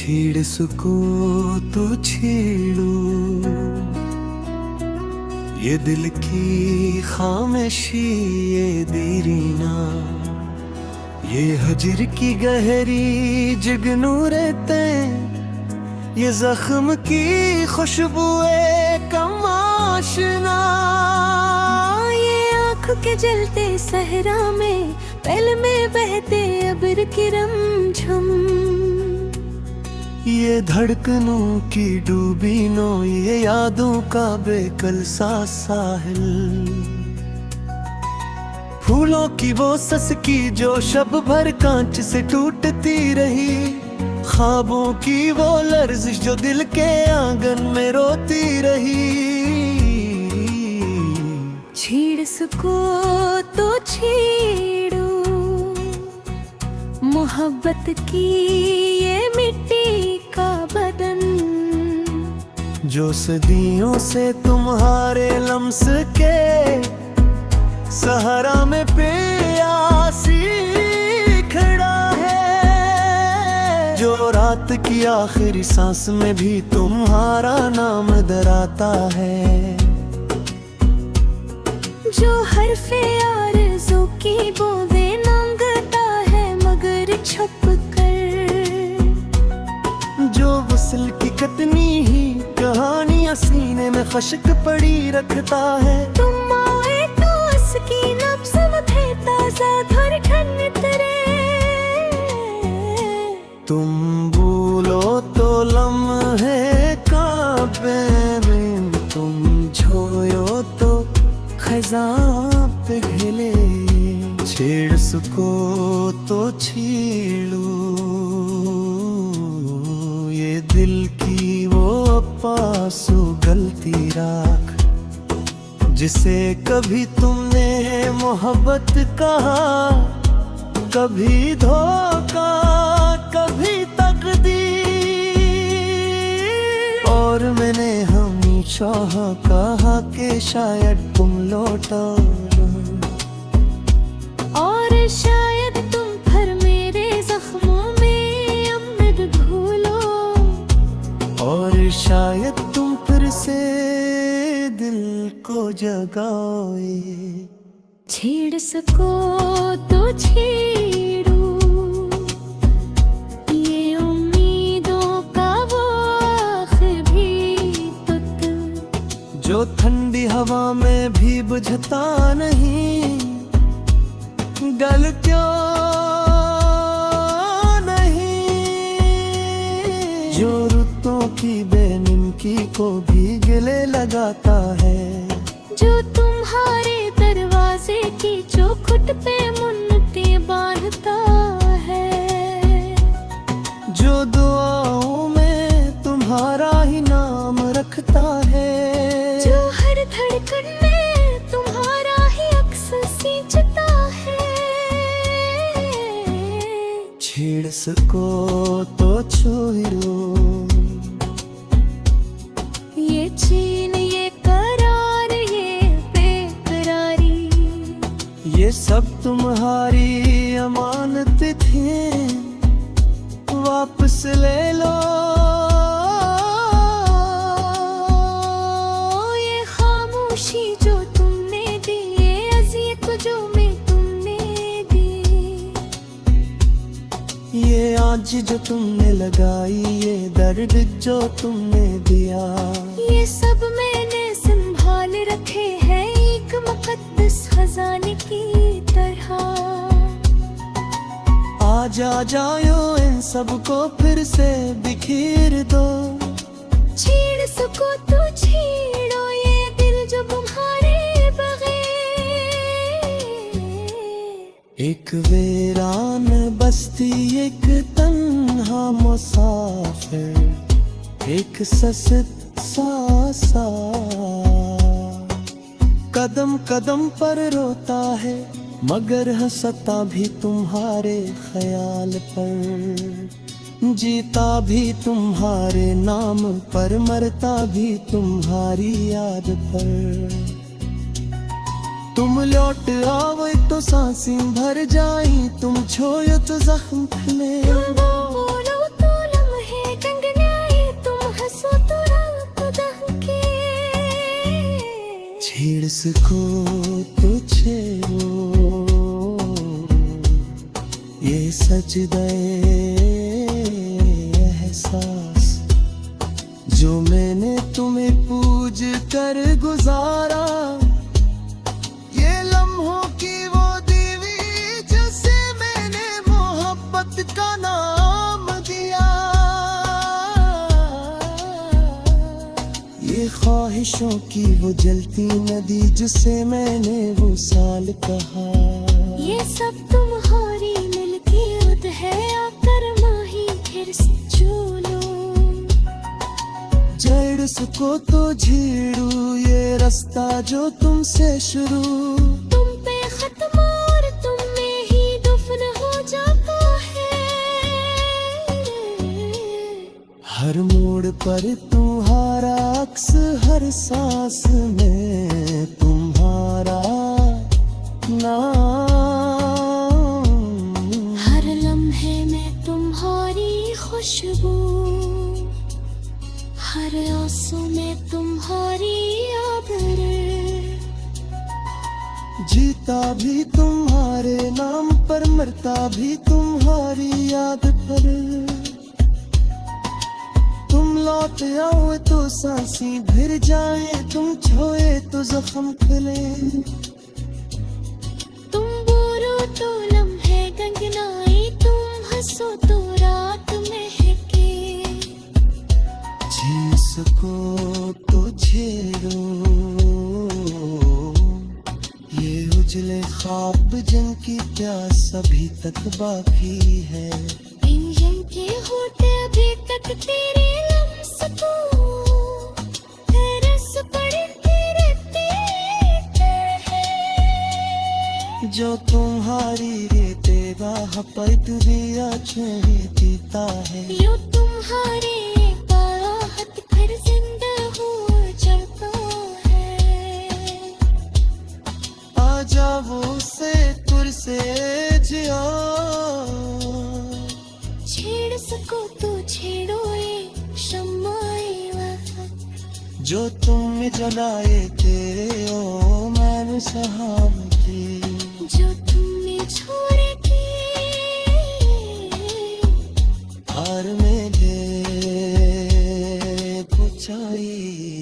छेड़ सको तो छेड़ो, ये दिल की खामोशी ये दीरीना, ये हजर की गहरी जुगनू रहते, ये जख्म की खुशबुए कम आशना। ये आँख के जलते सहरा में पहले में बहते अब्र की रमझम, ये धड़कनों की डूबी नो, ये यादों का बेकल सा साहिल। फूलों की वो ससकी जो शब भर कांच से टूटती रही, ख्वाबों की वो लर्जिश जो दिल के आंगन में रोती रही। छेड़ सको तो छेड़ो, मोहब्बत की ये मिट्टी का बदन, जो सदियों से तुम्हारे लम्स के सहारा में प्यासी खड़ा है, जो रात की आखिरी सांस में भी तुम्हारा नाम दराता है, जो हरफे आरज़ू की बूंदे मांगता है मगर छुप कर, जो वसल की कतनी ही कहानियां सीने में खश्क पड़ी रखता है। तुम आए तो उसकी नब्ज़ मुझे ताज़ा धड़कन तरे, तुम भूलो तो लम्हे कांपे में, तुम छोयो तो खज़ां पिघले। छेड़ सको तो छेड़ो, ये दिल की वो पासो गलती राख, जिसे कभी तुमने मोहब्बत कहा, कभी धोखा कभी तकदीर। और मैंने हमेशा कहा कि शायद तुम लौटा, और शायद तुम फिर मेरे जख्मों में उम्मीद भूलो, और शायद तुम फिर से दिल को जगाओ। छेड़ सको तो छेड़ो, ये उम्मीदों का वो आखिर भी तुत, जो ठंडी हवा में भी बुझता नहीं, गल क्यों नहीं, जो रुतों की बेनिमकी को भी गले लगाता है, जो तुम्हारे दरवाजे की चौखट पे मुन्नते बांधता है, जो दुआओं में तुम्हारा ही नाम रखता है, जो हर धड़कन में तुम्हारा ही अक्स सींचता है। छेड़ सको तो छेड़ो, ये चैन ये करार ये बेकरारी, ये सब तुम्हारी अमानत थी, वापस ले लो। ये खामोशी जो तुमने दी, ये अज़ियत जो मैं तुमने दी, ये आँच जो तुमने लगाई, ये दर्द जो तुमने दिया, ये सब मैंने संभाल रखे हैं एक मुक़द्दस खजाने की तरह। आज आ जाओ इन सबको फिर से बिखेर दो, छेड़ सको तो छेड़ो, ये दिल जो तुम्हारे बगैर। एक वीरान बस्ती एक तन्हा मुसाफिर, एक सस्त सा कदम कदम पर रोता है, मगर हंसता भी तुम्हारे ख्याल पर, जीता भी तुम्हारे नाम पर, मरता भी तुम्हारी याद पर। तुम लौट आओ तो सांसें भर जाई, तुम छोयो तो जख्म खुले। बोलो तो लम्हे छेड़ सको तो छेड़ो, ये सजदे एहसास जो मैंने तुम्हें पूज कर गुजारा, ये लम्हों की वो दीवी जिसे मैंने मोहब्बत का नाम दिया, ये ख्वाहिशों की वो जलती नदी जिसे मैंने वो साल कहा, ये सब तुम्हारी मिल्कियत है, आकर माही फिर से चूलो। जड़ सको तो झेड़ू ये रास्ता जो तुमसे शुरू, तुम पे खत्म और तुम में ही दफन हो जाता है। हर मोड़ पर तुम्हारा अक्स, हर सांस में तुम्हारा नाम, हर लम्हे में तुम्हारी खुशबू, हर आंसू में तुम्हारी आदर। जीता भी तुम्हारे नाम पर, मरता भी तुम्हारी याद पर, तुम लौट आओ तो सांसी भर जाए, तुम छोए तो जख्म खिले, तुम बोलो तो लम्हे गंगनाई, तुम हंसो तो रात महके। जी सको तो झेलो ये उजले ख्वाब जिनकी प्यास अभी तक बाकी है, इन के होते अभी तक तेरे लम्स को तरस पड़ती रहती है। जो तुम्हारी रेते राह पर दिया छुए पीता है, यूं तुम्हारे बाहत फिर जिंदा हो जाता है। आ जाओ से तुर से जिया, छेड़ सको तो छेड़ो ये शम्माए वफा, जो तुम जलाए तेरे ओ मैंने सहाम की, जो तुमने छोड़ के हार मेरे पुछाई।